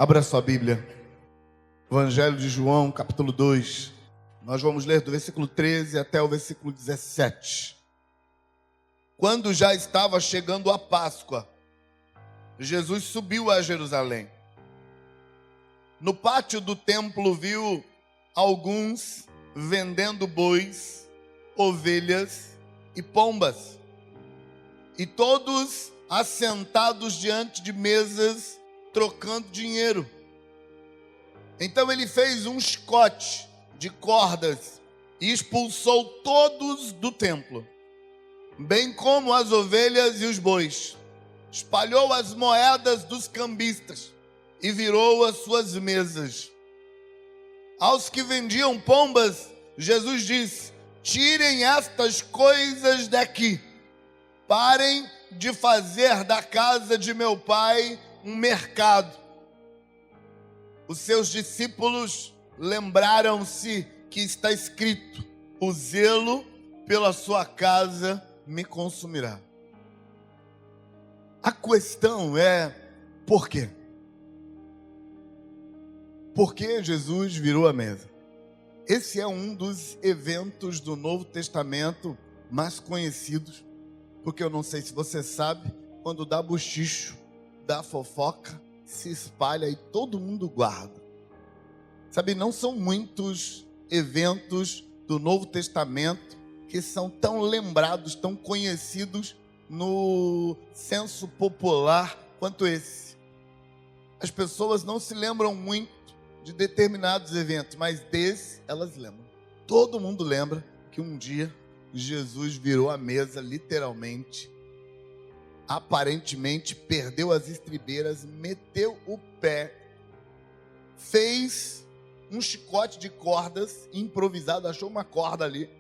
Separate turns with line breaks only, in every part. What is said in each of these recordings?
Abra sua Bíblia, Evangelho de João, capítulo 2. Nós vamos ler do versículo 13 até o versículo 17. Quando já estava chegando a Páscoa, Jesus subiu a Jerusalém. No pátio do templo viu alguns vendendo bois, ovelhas e pombas, e todos assentados diante de mesas, trocando dinheiro. Então ele fez um chicote de cordas e expulsou todos do templo, bem como as ovelhas e os bois. Espalhou as moedas dos cambistas e virou as suas mesas. Aos que vendiam pombas, Jesus disse: tirem estas coisas daqui. Parem de fazer da casa de meu pai um mercado. Os seus discípulos lembraram-se que está escrito: o zelo pela sua casa me consumirá. A questão é, por quê? Por que Jesus virou a mesa? Esse é um dos eventos do Novo Testamento mais conhecidos, porque eu não sei se você sabe, quando dá bochicho, dá fofoca, se espalha e todo mundo guarda. Sabe, não são muitos eventos do Novo Testamento que são tão lembrados, tão conhecidos no senso popular quanto esse. As pessoas não se lembram muito de determinados eventos, mas desse elas lembram. Todo mundo lembra que um dia Jesus virou a mesa, literalmente, aparentemente perdeu as estribeiras, meteu o pé, fez um chicote de cordas improvisado, achou uma corda ali,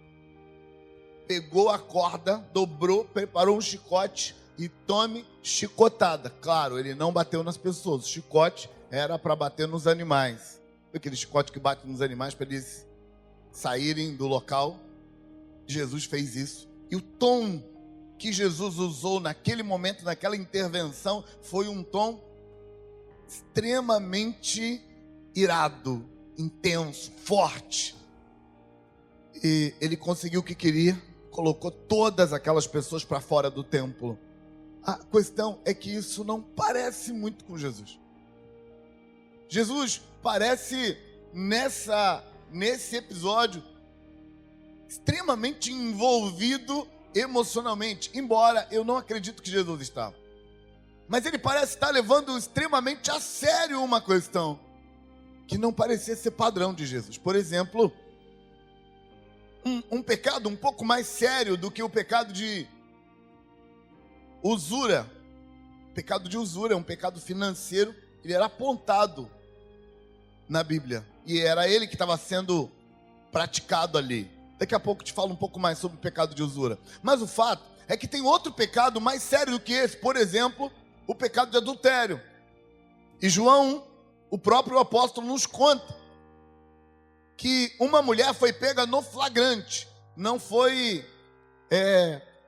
pegou a corda, dobrou, preparou um chicote e tome chicotada. Claro, ele não bateu nas pessoas, o chicote era para bater nos animais. Aquele chicote que bate nos animais para eles saírem do local. Jesus fez isso. E o tom que Jesus usou naquele momento, naquela intervenção, foi um tom extremamente irado, intenso, forte. E ele conseguiu o que queria, colocou todas aquelas pessoas para fora do templo. A questão é que isso não parece muito com Jesus. Jesus parece, nesse episódio, extremamente envolvido emocionalmente, embora eu não acredito que Jesus estava. Mas ele parece estar levando extremamente a sério uma questão que não parecia ser padrão de Jesus. Por exemplo, um pecado um pouco mais sério do que o pecado de usura. O pecado de usura é um pecado financeiro, ele era apontado na Bíblia, e era ele que estava sendo praticado ali. Daqui a pouco eu te falo um pouco mais sobre o pecado de usura. Mas o fato é que tem outro pecado mais sério do que esse. Por exemplo, o pecado de adultério. E João, o próprio apóstolo, nos conta que uma mulher foi pega no flagrante. Não foi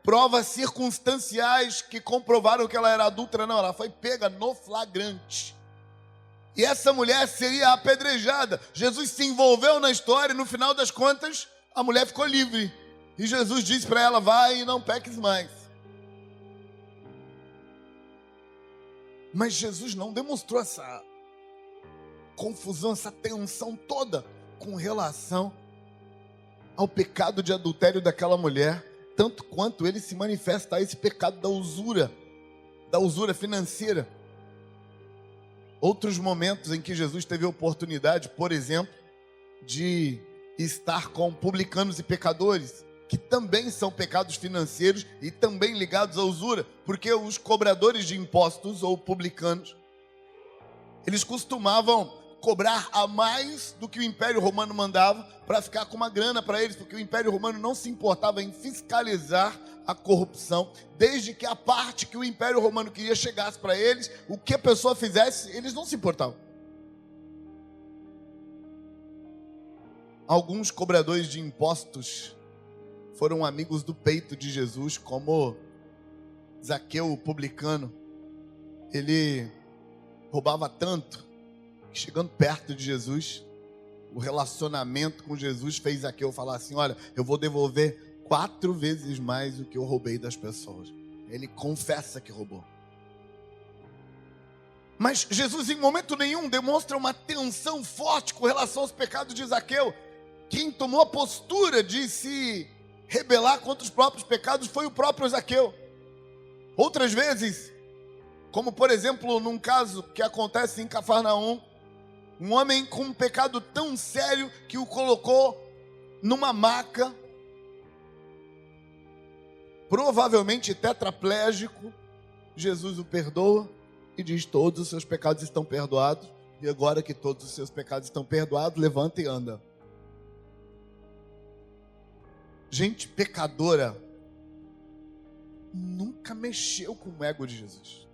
provas circunstanciais que comprovaram que ela era adúltera, não. Ela foi pega no flagrante. E essa mulher seria apedrejada. Jesus se envolveu na história e no final das contas a mulher ficou livre. E Jesus disse para ela: vai e não peques mais. Mas Jesus não demonstrou essa confusão, essa tensão toda com relação ao pecado de adultério daquela mulher, tanto quanto ele se manifesta a esse pecado da usura financeira. Outros momentos em que Jesus teve a oportunidade, por exemplo, de estar com publicanos e pecadores, que também são pecados financeiros e também ligados à usura, porque os cobradores de impostos ou publicanos, eles costumavam cobrar a mais do que o Império Romano mandava para ficar com uma grana para eles, porque o Império Romano não se importava em fiscalizar a corrupção, desde que a parte que o Império Romano queria chegasse para eles, o que a pessoa fizesse, eles não se importavam. Alguns cobradores de impostos foram amigos do peito de Jesus, como Zaqueu, o publicano. Ele roubava tanto chegando perto de Jesus, o relacionamento com Jesus fez Zaqueu falar assim: olha, eu vou devolver 4 vezes mais o que eu roubei das pessoas. Ele confessa que roubou. Mas Jesus em momento nenhum demonstra uma tensão forte com relação aos pecados de Zaqueu. Quem tomou a postura de se rebelar contra os próprios pecados foi o próprio Zaqueu. Outras vezes, como por exemplo num caso que acontece em Cafarnaum, um homem com um pecado tão sério que o colocou numa maca, provavelmente tetraplégico. Jesus o perdoa e diz: todos os seus pecados estão perdoados, e agora que todos os seus pecados estão perdoados, levanta e anda. Gente pecadora nunca mexeu com o ego de Jesus.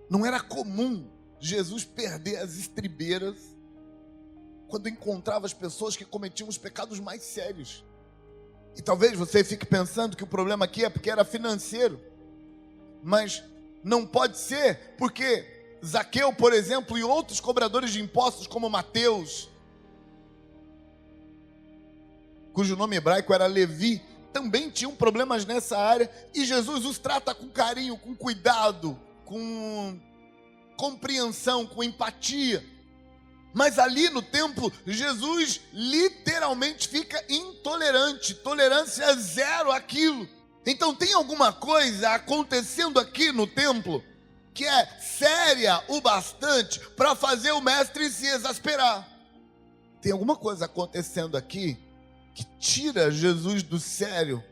Não era comum Jesus perder as estribeiras quando encontrava as pessoas que cometiam os pecados mais sérios. E talvez você fique pensando que o problema aqui é porque era financeiro. Mas não pode ser, porque Zaqueu, por exemplo, e outros cobradores de impostos como Mateus, cujo nome hebraico era Levi, também tinham problemas nessa área, e Jesus os trata com carinho, com cuidado, com compreensão, com empatia. Mas ali no templo, Jesus literalmente fica intolerante, tolerância zero àquilo. Então tem alguma coisa acontecendo aqui no templo que é séria o bastante para fazer o mestre se exasperar. Tem alguma coisa acontecendo aqui que tira Jesus do sério,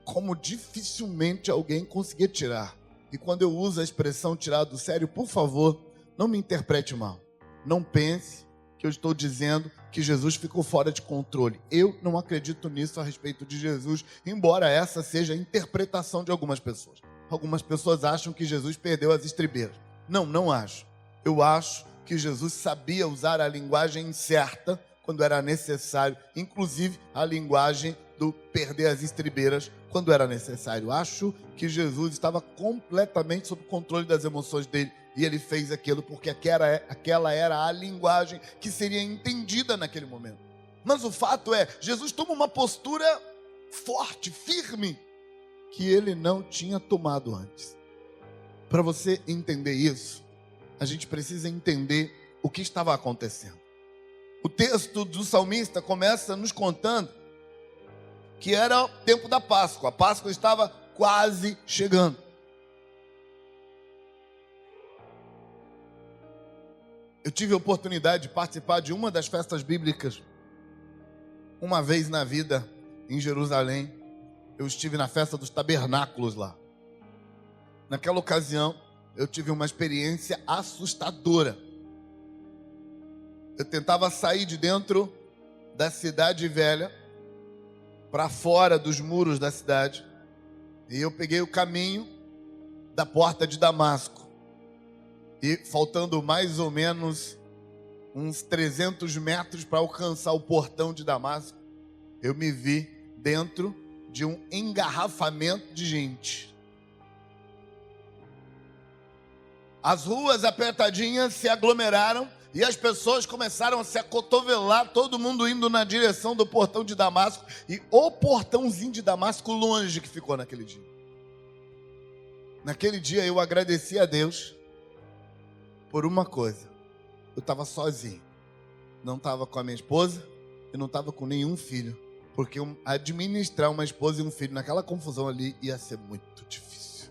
como dificilmente alguém conseguia tirar. E quando eu uso a expressão tirar do sério, por favor, não me interprete mal. Não pense que eu estou dizendo que Jesus ficou fora de controle. Eu não acredito nisso a respeito de Jesus, embora essa seja a interpretação de algumas pessoas. Algumas pessoas acham que Jesus perdeu as estribeiras. Não acho. Eu acho que Jesus sabia usar a linguagem certa quando era necessário, inclusive a linguagem do perder as estribeiras quando era necessário. Acho que Jesus estava completamente sob controle das emoções dele, e ele fez aquilo porque aquela era a linguagem que seria entendida naquele momento. Mas o fato é, Jesus toma uma postura forte, firme, que ele não tinha tomado antes. Para você entender isso, a gente precisa entender o que estava acontecendo. O texto do salmista começa nos contando que era o tempo da Páscoa. A Páscoa estava quase chegando. Eu tive a oportunidade de participar de uma das festas bíblicas uma vez na vida em Jerusalém. Eu estive na festa dos tabernáculos lá. Naquela ocasião, eu tive uma experiência assustadora. Eu tentava sair de dentro da cidade velha para fora dos muros da cidade, e eu peguei o caminho da porta de Damasco. E faltando mais ou menos uns 300 metros para alcançar o portão de Damasco, eu me vi dentro de um engarrafamento de gente. As ruas apertadinhas se aglomeraram e as pessoas começaram a se acotovelar, todo mundo indo na direção do portão de Damasco, e o portãozinho de Damasco longe que ficou naquele dia. Naquele dia eu agradeci a Deus por uma coisa: eu estava sozinho, não estava com a minha esposa, eu não estava com nenhum filho, porque administrar uma esposa e um filho naquela confusão ali ia ser muito difícil.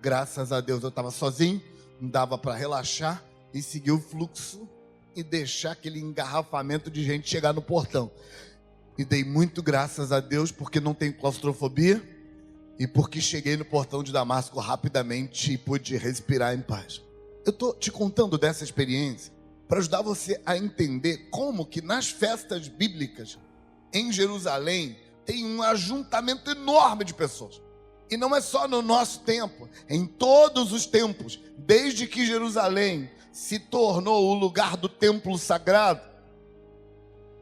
Graças a Deus eu estava sozinho, não dava para relaxar e seguir o fluxo e deixar aquele engarrafamento de gente chegar no portão. E dei muito graças a Deus porque não tenho claustrofobia e porque cheguei no portão de Damasco rapidamente e pude respirar em paz. Eu estou te contando dessa experiência para ajudar você a entender como que nas festas bíblicas em Jerusalém tem um ajuntamento enorme de pessoas. E não é só no nosso tempo, em todos os tempos, desde que Jerusalém se tornou o lugar do templo sagrado,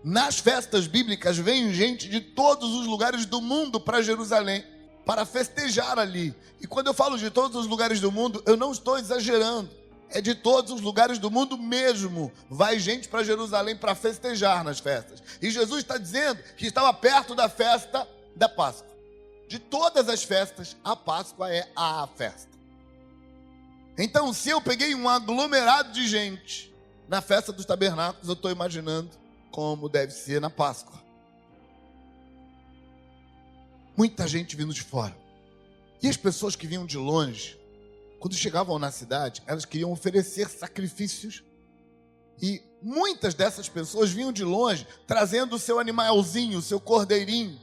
nas festas bíblicas vem gente de todos os lugares do mundo para Jerusalém, para festejar ali. E quando eu falo de todos os lugares do mundo, eu não estou exagerando. é de todos os lugares do mundo mesmo. Vai gente para Jerusalém para festejar nas festas. E Jesus está dizendo que estava perto da festa da Páscoa. De todas as festas, a Páscoa é a festa. Então, se eu peguei um aglomerado de gente na festa dos tabernáculos, eu estou imaginando como deve ser na Páscoa. Muita gente vindo de fora. E as pessoas que vinham de longe, quando chegavam na cidade, elas queriam oferecer sacrifícios. E muitas dessas pessoas vinham de longe, trazendo o seu animalzinho, o seu cordeirinho,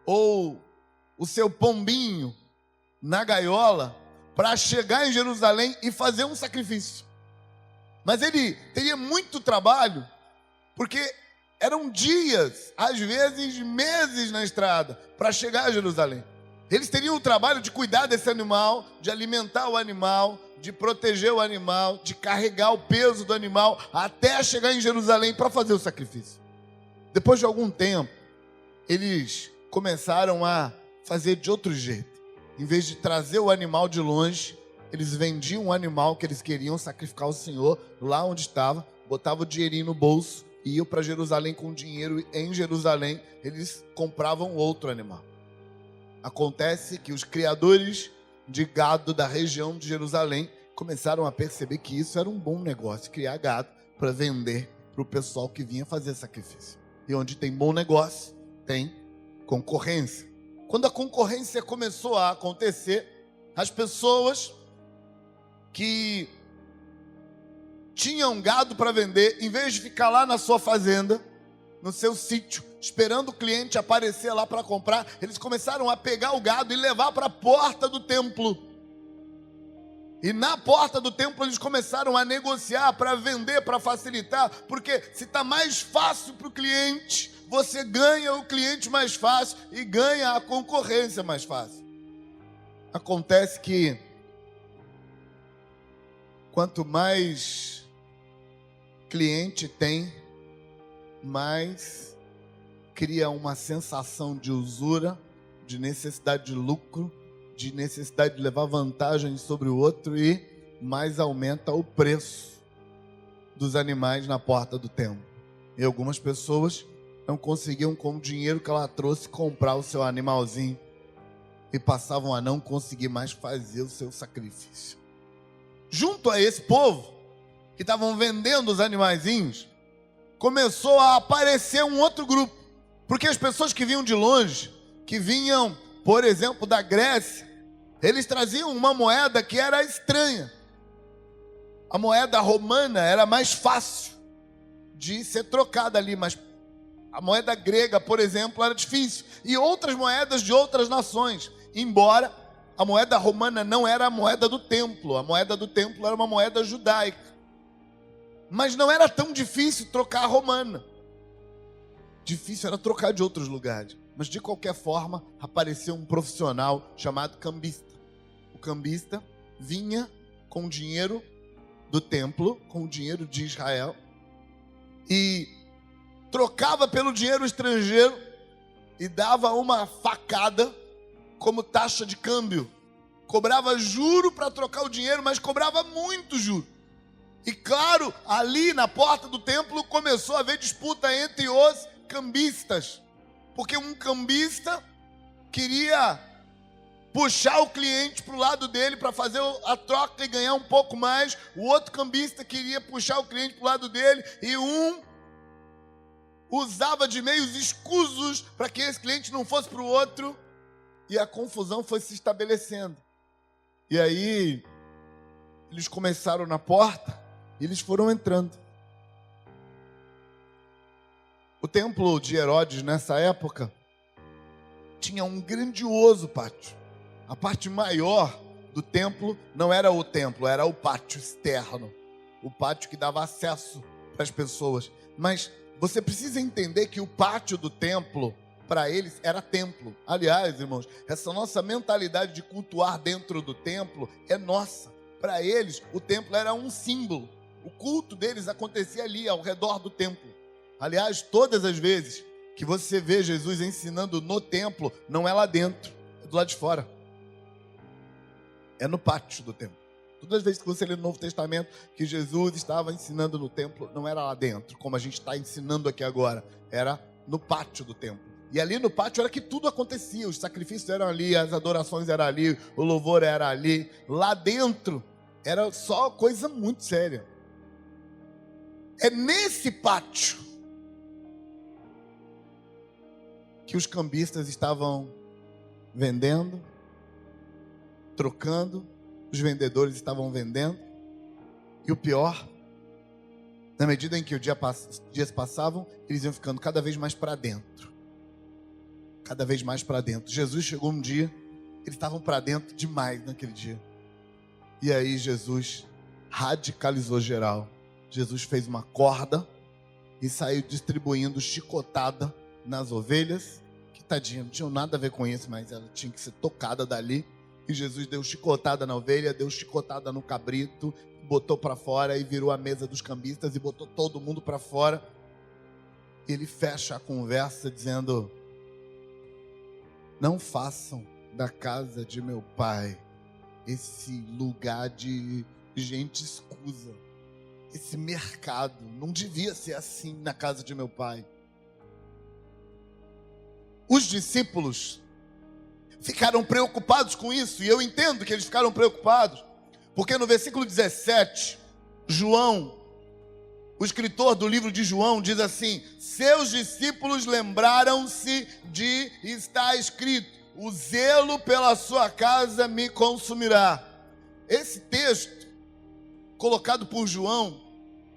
ou o seu pombinho na gaiola, para chegar em Jerusalém e fazer um sacrifício. Mas ele teria muito trabalho, porque eram dias, às vezes meses na estrada, para chegar a Jerusalém. Eles teriam o trabalho de cuidar desse animal, de alimentar o animal, de proteger o animal, de carregar o peso do animal, até chegar em Jerusalém para fazer o sacrifício. Depois de algum tempo, eles começaram a fazer de outro jeito. Em vez de trazer o animal de longe, eles vendiam o animal que eles queriam sacrificar ao Senhor, lá onde estava, botavam o dinheirinho no bolso e iam para Jerusalém com o dinheiro, e em Jerusalém eles compravam outro animal. Acontece que os criadores de gado da região de Jerusalém começaram a perceber que isso era um bom negócio, criar gado para vender para o pessoal que vinha fazer sacrifício. E onde tem bom negócio, tem concorrência. Quando a concorrência começou a acontecer, as pessoas que tinham gado para vender, em vez de ficar lá na sua fazenda, no seu sítio, esperando o cliente aparecer lá para comprar, eles começaram a pegar o gado e levar para a porta do templo. E na porta do templo eles começaram a negociar para vender, para facilitar, porque se está mais fácil para o cliente, você ganha o cliente mais fácil e ganha a concorrência mais fácil. Acontece que quanto mais cliente tem, mais cria uma sensação de usura, de necessidade de lucro, de necessidade de levar vantagem sobre o outro, e mais aumenta o preço dos animais na porta do templo. E algumas pessoas não conseguiam, com o dinheiro que ela trouxe, comprar o seu animalzinho, e passavam a não conseguir mais fazer o seu sacrifício. Junto a esse povo que estavam vendendo os animaizinhos, começou a aparecer um outro grupo, porque as pessoas que vinham de longe, que vinham, por exemplo, da Grécia, eles traziam uma moeda que era estranha. A moeda romana era mais fácil de ser trocada ali, mas a moeda grega, por exemplo, era difícil. E outras moedas de outras nações, embora a moeda romana não era a moeda do templo. A moeda do templo era uma moeda judaica. Mas não era tão difícil trocar a romana. Difícil era trocar de outros lugares. Mas de qualquer forma, apareceu um profissional chamado cambista. O cambista vinha com o dinheiro do templo, com o dinheiro de Israel, e trocava pelo dinheiro estrangeiro e dava uma facada como taxa de câmbio. Cobrava juro para trocar o dinheiro, mas cobrava muito juro. E claro, ali na porta do templo começou a haver disputa entre os cambistas, porque um cambista queria puxar o cliente para o lado dele para fazer a troca e ganhar um pouco mais. O outro cambista queria puxar o cliente para o lado dele, e um usava de meios escusos para que esse cliente não fosse para o outro, e a confusão foi se estabelecendo. E aí eles começaram na porta e eles foram entrando. O templo de Herodes nessa época tinha um grandioso pátio. A parte maior do templo não era o templo, era o pátio externo, o pátio que dava acesso para as pessoas. Mas você precisa entender que o pátio do templo, para eles, era templo. Aliás, irmãos, essa nossa mentalidade de cultuar dentro do templo é nossa. Para eles, o templo era um símbolo. O culto deles acontecia ali, ao redor do templo. Aliás, todas as vezes que você vê Jesus ensinando no templo, não é lá dentro, é do lado de fora. É no pátio do templo. Todas as vezes que você lê no Novo Testamento que Jesus estava ensinando no templo, não era lá dentro, como a gente está ensinando aqui agora, era no pátio do templo. E ali no pátio era que tudo acontecia, os sacrifícios eram ali, as adorações eram ali, o louvor era ali. Lá dentro era só coisa muito séria. É nesse pátio que os cambistas estavam vendendo, trocando, os vendedores estavam vendendo. E o pior, na medida em que os dias passavam, eles iam ficando cada vez mais para dentro. Cada vez mais para dentro. Jesus chegou um dia, eles estavam para dentro demais naquele dia. E aí Jesus radicalizou geral. Jesus fez uma corda e saiu distribuindo chicotada nas ovelhas, que tadinha, não tinha nada a ver com isso, mas ela tinha que ser tocada dali. E Jesus deu chicotada na ovelha, deu chicotada no cabrito, botou para fora e virou a mesa dos cambistas e botou todo mundo para fora. E ele fecha a conversa dizendo: não façam da casa de meu pai esse lugar de gente escusa, esse mercado. Não devia ser assim na casa de meu pai. Os discípulos ficaram preocupados com isso, e eu entendo que eles ficaram preocupados, porque no versículo 17, João, o escritor do livro de João, diz assim: seus discípulos lembraram-se de estar escrito: o zelo pela sua casa me consumirá. Esse texto, colocado por João,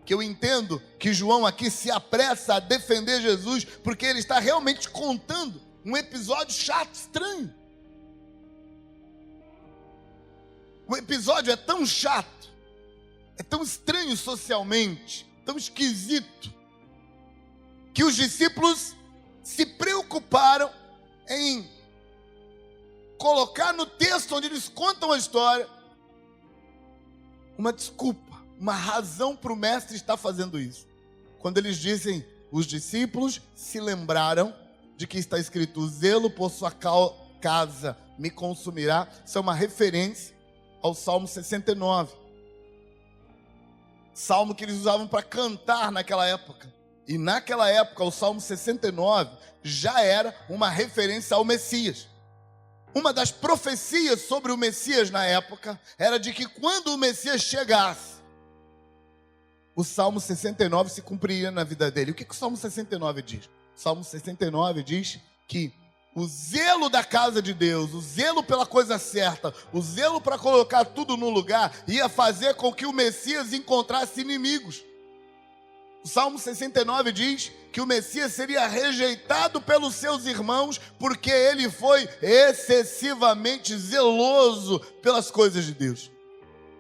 que eu entendo que João aqui se apressa a defender Jesus, porque ele está realmente contando um episódio chato, estranho. O episódio é tão chato, é tão estranho socialmente, tão esquisito, que os discípulos se preocuparam em colocar no texto onde eles contam a história uma desculpa, uma razão para o mestre estar fazendo isso. Quando eles dizem, os discípulos se lembraram de que está escrito: o zelo por sua casa me consumirá. Isso é uma referência ao Salmo 69. Salmo que eles usavam para cantar naquela época. E naquela época o Salmo 69 já era uma referência ao Messias. Uma das profecias sobre o Messias na época era de que quando o Messias chegasse, o Salmo 69 se cumpriria na vida dele. O que o Salmo 69 diz? O Salmo 69 diz que o zelo da casa de Deus, o zelo pela coisa certa, o zelo para colocar tudo no lugar, ia fazer com que o Messias encontrasse inimigos. O Salmo 69 diz que o Messias seria rejeitado pelos seus irmãos, porque ele foi excessivamente zeloso pelas coisas de Deus.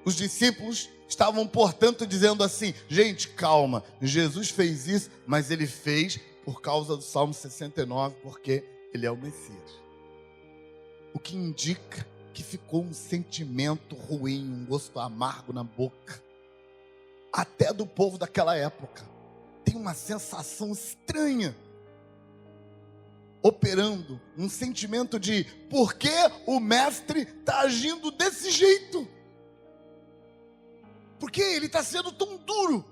Os discípulos estavam, portanto, dizendo assim: gente, calma, Jesus fez isso, mas ele fez por causa do Salmo 69, porque ele é o Messias. O que indica que ficou um sentimento ruim, um gosto amargo na boca, até do povo daquela época. Tem uma sensação estranha operando, um sentimento de: por que o mestre está agindo desse jeito? Por que ele está sendo tão duro?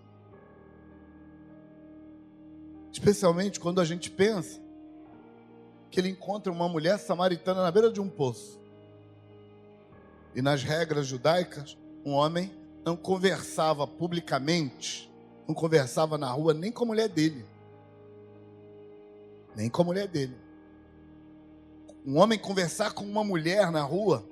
Especialmente quando a gente pensa que ele encontra uma mulher samaritana na beira de um poço. E nas regras judaicas, um homem não conversava publicamente, não conversava na rua nem com a mulher dele. Nem com a mulher dele. Um homem conversar com uma mulher na rua,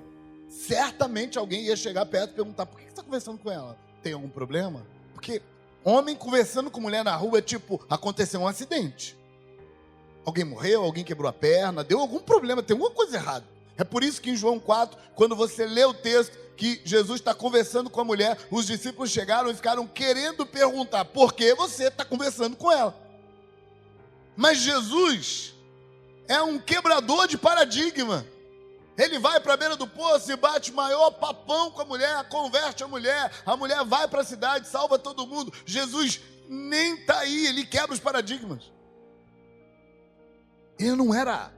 certamente alguém ia chegar perto e perguntar: por que você está conversando com ela? Tem algum problema? Porque homem conversando com mulher na rua é tipo: aconteceu um acidente. Alguém morreu, alguém quebrou a perna, deu algum problema, tem alguma coisa errada. É por isso que em João 4, quando você lê o texto que Jesus está conversando com a mulher, os discípulos chegaram e ficaram querendo perguntar: por que você está conversando com ela? Mas Jesus é um quebrador de paradigma. Ele vai para a beira do poço e bate maior papão com a mulher, converte a mulher vai para a cidade, salva todo mundo. Jesus nem está aí, ele quebra os paradigmas. Ele não era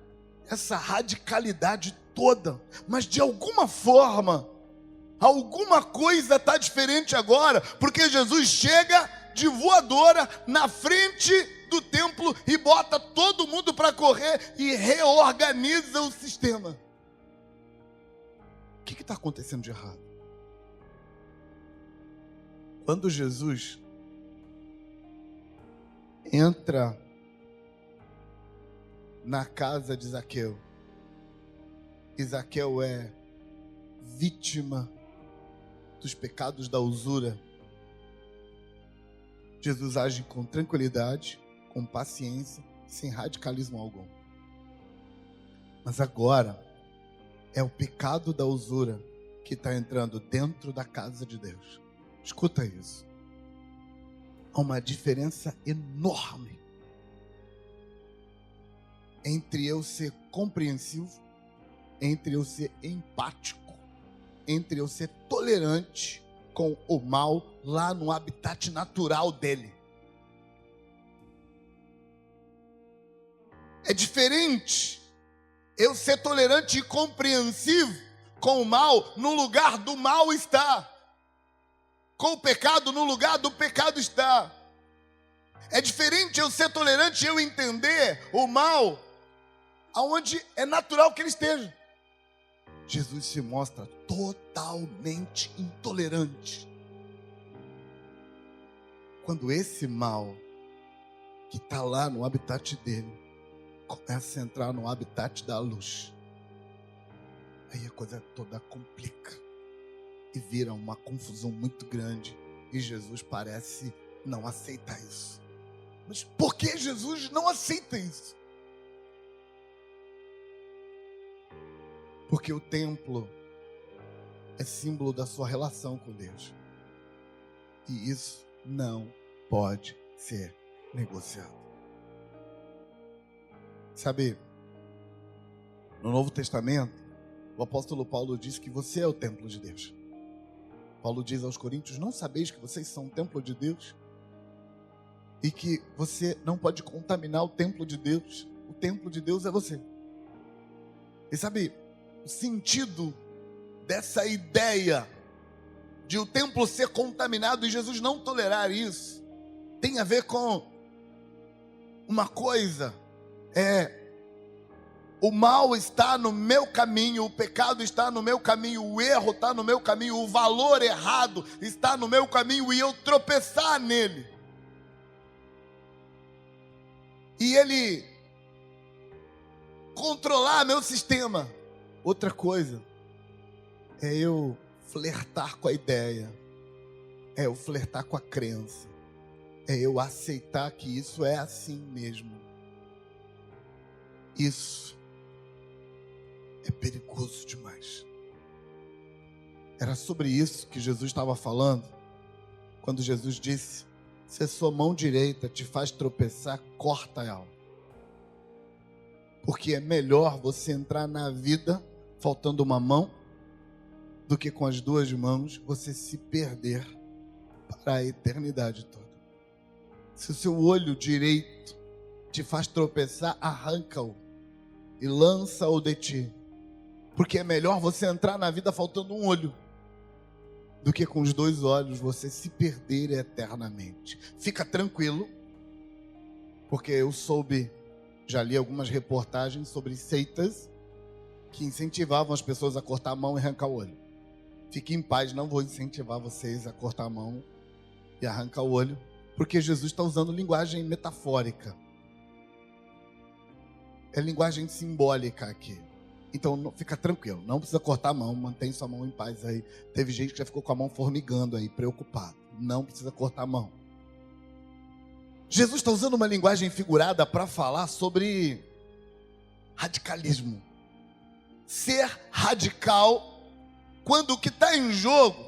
essa radicalidade toda, mas de alguma forma Alguma coisa está diferente agora, porque Jesus chega de voadora na frente do templo e bota todo mundo para correr e reorganiza o sistema. O que está acontecendo de errado? Quando Jesus entra na casa de Zaqueu, e Zaqueu é vítima dos pecados da usura, Jesus age com tranquilidade, com paciência, sem radicalismo algum. Mas agora é o pecado da usura que está entrando dentro da casa de Deus. Escuta isso. Há uma diferença enorme entre eu ser compreensivo, entre eu ser empático, entre eu ser tolerante com o mal lá no habitat natural dele. É diferente eu ser tolerante e compreensivo com o mal no lugar do mal está, com o pecado no lugar do pecado está. É diferente eu ser tolerante e eu entender o mal aonde é natural que ele esteja. Jesus se mostra totalmente intolerante quando esse mal que está lá no habitat dele começa a entrar no habitat da luz. Aí a coisa toda complica e vira uma confusão muito grande, e Jesus parece não aceitar isso. Mas por que Jesus não aceita isso? Porque o templo é símbolo da sua relação com Deus. E isso não pode ser negociado. Sabe, no Novo Testamento, o apóstolo Paulo diz que você é o templo de Deus. Paulo diz aos Coríntios: não sabeis que vocês são o templo de Deus? E que você não pode contaminar o templo de Deus. O templo de Deus é você. E sabe, o sentido dessa ideia de o templo ser contaminado e Jesus não tolerar isso tem a ver com uma coisa: o mal está no meu caminho, o pecado está no meu caminho, o erro está no meu caminho, o valor errado está no meu caminho, e eu tropeçar nele e ele controlar meu sistema. Outra coisa é eu flertar com a ideia, é eu flertar com a crença, é eu aceitar que isso é assim mesmo. Isso é perigoso demais. Era sobre isso que Jesus estava falando quando Jesus disse: se a sua mão direita te faz tropeçar, corta ela. Porque é melhor você entrar na vida faltando uma mão do que com as duas mãos você se perder para a eternidade toda. Se o seu olho direito te faz tropeçar, arranca-o e lança-o de ti. Porque é melhor você entrar na vida faltando um olho do que com os dois olhos você se perder eternamente. Fica tranquilo, porque eu já li algumas reportagens sobre seitas que incentivavam as pessoas a cortar a mão e arrancar o olho. Fique em paz, não vou incentivar vocês a cortar a mão e arrancar o olho, porque Jesus está usando linguagem metafórica. É linguagem simbólica aqui. Então fica tranquilo, não precisa cortar a mão, mantém sua mão em paz aí. Teve gente que já ficou com a mão formigando aí, preocupado. Não precisa cortar a mão. Jesus está usando uma linguagem figurada para falar sobre radicalismo. Ser radical quando o que está em jogo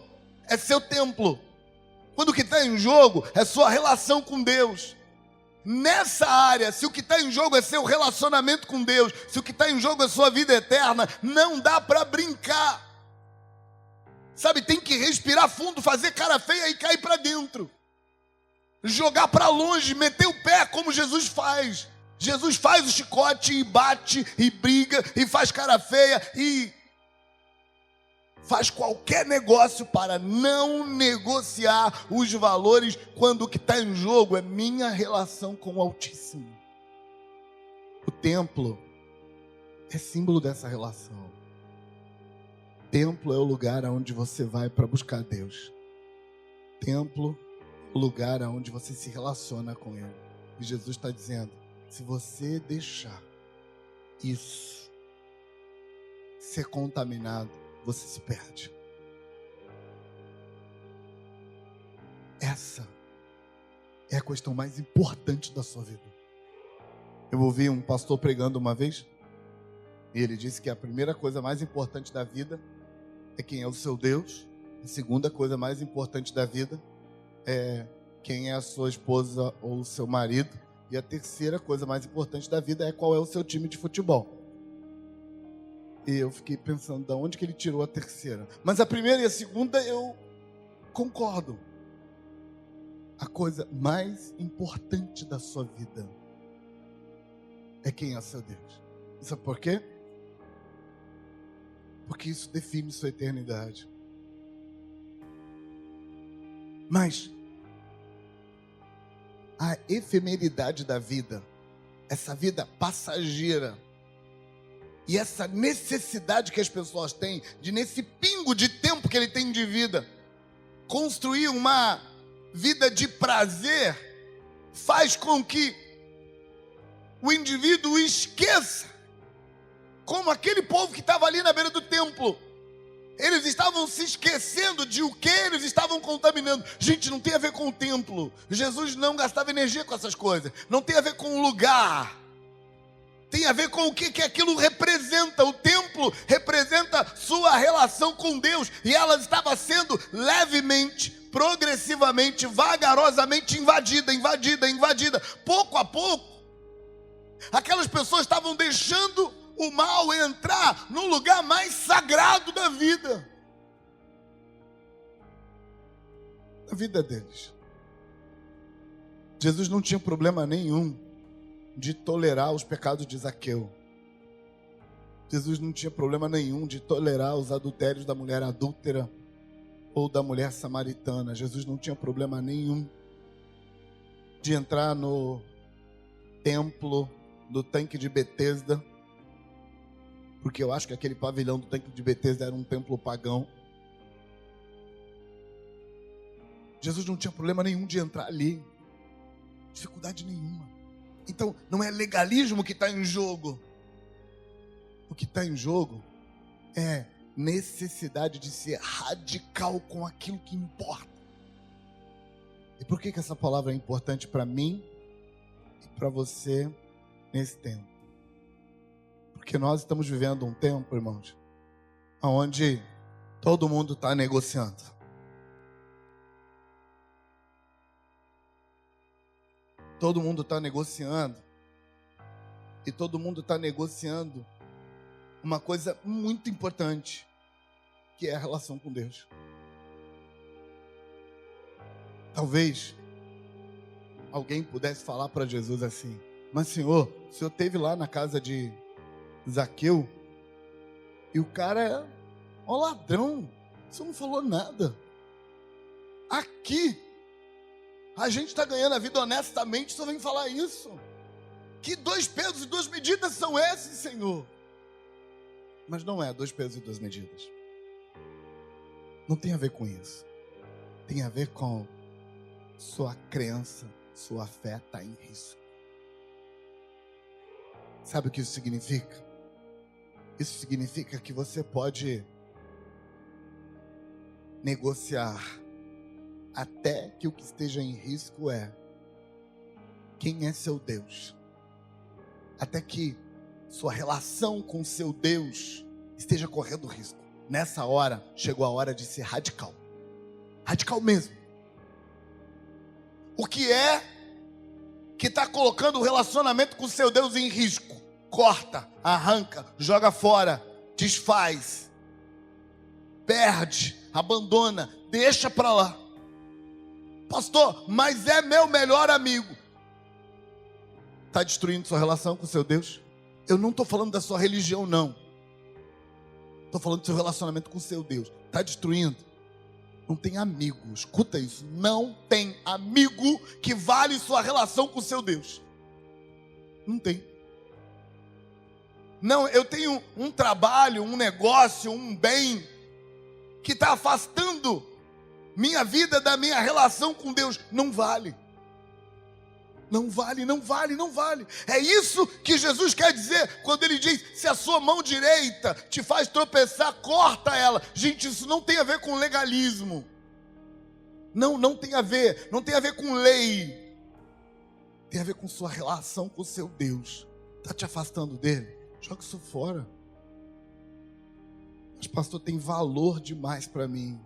é seu templo, quando o que está em jogo é sua relação com Deus. Nessa área, se o que está em jogo é seu relacionamento com Deus, se o que está em jogo é sua vida eterna, não dá para brincar. Sabe, tem que respirar fundo, fazer cara feia e cair para dentro. Jogar para longe, meter o pé como Jesus faz. Jesus faz o chicote e bate e briga e faz cara feia e faz qualquer negócio para não negociar os valores, quando o que está em jogo é minha relação com o Altíssimo. O templo é símbolo dessa relação. Templo é o lugar aonde você vai para buscar Deus. Templo é o lugar aonde você se relaciona com Ele. E Jesus está dizendo, se você deixar isso ser contaminado, você se perde. Essa é a questão mais importante da sua vida. Eu ouvi um pastor pregando uma vez, e ele disse que a primeira coisa mais importante da vida é quem é o seu Deus. A segunda coisa mais importante da vida é quem é a sua esposa ou o seu marido. E a terceira coisa mais importante da vida é qual é o seu time de futebol. E eu fiquei pensando, de onde que ele tirou a terceira? Mas a primeira e a segunda eu concordo. A coisa mais importante da sua vida é quem é seu Deus. E sabe por quê? Porque isso define sua eternidade. Mas a efemeridade da vida, essa vida passageira, e essa necessidade que as pessoas têm de, nesse pingo de tempo que ele tem de vida, construir uma vida de prazer, faz com que o indivíduo esqueça, como aquele povo que estava ali na beira do templo. Eles estavam se esquecendo de o que eles estavam contaminando. Gente, não tem a ver com o templo. Jesus não gastava energia com essas coisas. Não tem a ver com o lugar. Tem a ver com o que aquilo representa. O templo representa sua relação com Deus. E ela estava sendo levemente, progressivamente, vagarosamente invadida. Pouco a pouco, aquelas pessoas estavam deixando o mal entrar no lugar mais sagrado da vida. A vida deles. Jesus não tinha problema nenhum de tolerar os pecados de Zaqueu. Jesus não tinha problema nenhum de tolerar os adultérios da mulher adúltera ou da mulher samaritana. Jesus não tinha problema nenhum de entrar no templo do tanque de Betesda, porque eu acho que aquele pavilhão do tanque de Betesda era um templo pagão. Jesus não tinha problema nenhum de entrar ali, dificuldade nenhuma. Então, não é legalismo que está em jogo. O que está em jogo é necessidade de ser radical com aquilo que importa. E por que essa palavra é importante para mim e para você nesse tempo? Porque nós estamos vivendo um tempo, irmãos, onde todo mundo está negociando. Todo mundo está negociando. E todo mundo está negociando uma coisa muito importante, que é a relação com Deus. Talvez alguém pudesse falar para Jesus assim: mas Senhor, o Senhor esteve lá na casa de Zaqueu e o cara é um ladrão, o Senhor não falou nada. Aqui a gente está ganhando a vida honestamente, só vem falar isso. Que 2 pesos e 2 medidas são esses, Senhor? Mas não é 2 pesos e 2 medidas. Não tem a ver com isso. Tem a ver com sua crença, sua fé está em risco. Sabe o que isso significa? Isso significa que você pode negociar até que o que esteja em risco é quem é seu Deus. Até que sua relação com seu Deus esteja correndo risco. Nessa hora, chegou a hora de ser radical. Radical mesmo. O que é que está colocando o relacionamento com seu Deus em risco? Corta, arranca, joga fora, desfaz, perde, abandona, deixa para lá. Pastor, mas é meu melhor amigo. Está destruindo sua relação com seu Deus? Eu não estou falando da sua religião, não. Estou falando do seu relacionamento com o seu Deus. Está destruindo? Não tem amigo. Escuta isso. Não tem amigo que vale sua relação com o seu Deus. Não tem. Não, eu tenho um trabalho, um negócio, um bem que está afastando minha vida da minha relação com Deus. Não vale. Não vale, não vale, não vale. É isso que Jesus quer dizer quando ele diz: se a sua mão direita te faz tropeçar, corta ela. Gente, isso não tem a ver com legalismo. Não tem a ver. Não tem a ver com lei. Tem a ver com sua relação com o seu Deus. Está te afastando dele? Joga isso fora. Mas pastor, tem valor demais para mim.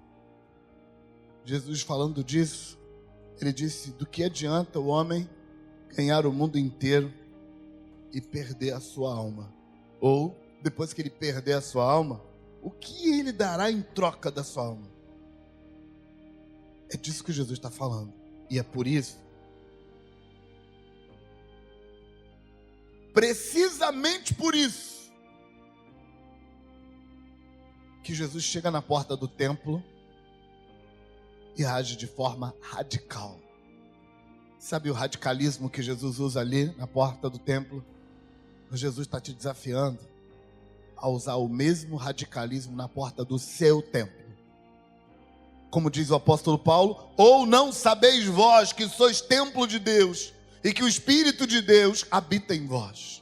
Jesus falando disso, ele disse: do que adianta o homem ganhar o mundo inteiro e perder a sua alma? Ou, depois que ele perder a sua alma, o que ele dará em troca da sua alma? É disso que Jesus está falando. E é por isso, precisamente por isso, que Jesus chega na porta do templo e age de forma radical. Sabe o radicalismo que Jesus usa ali na porta do templo? Jesus está te desafiando a usar o mesmo radicalismo na porta do seu templo. Como diz o apóstolo Paulo: ou não sabeis vós que sois templo de Deus e que o Espírito de Deus habita em vós?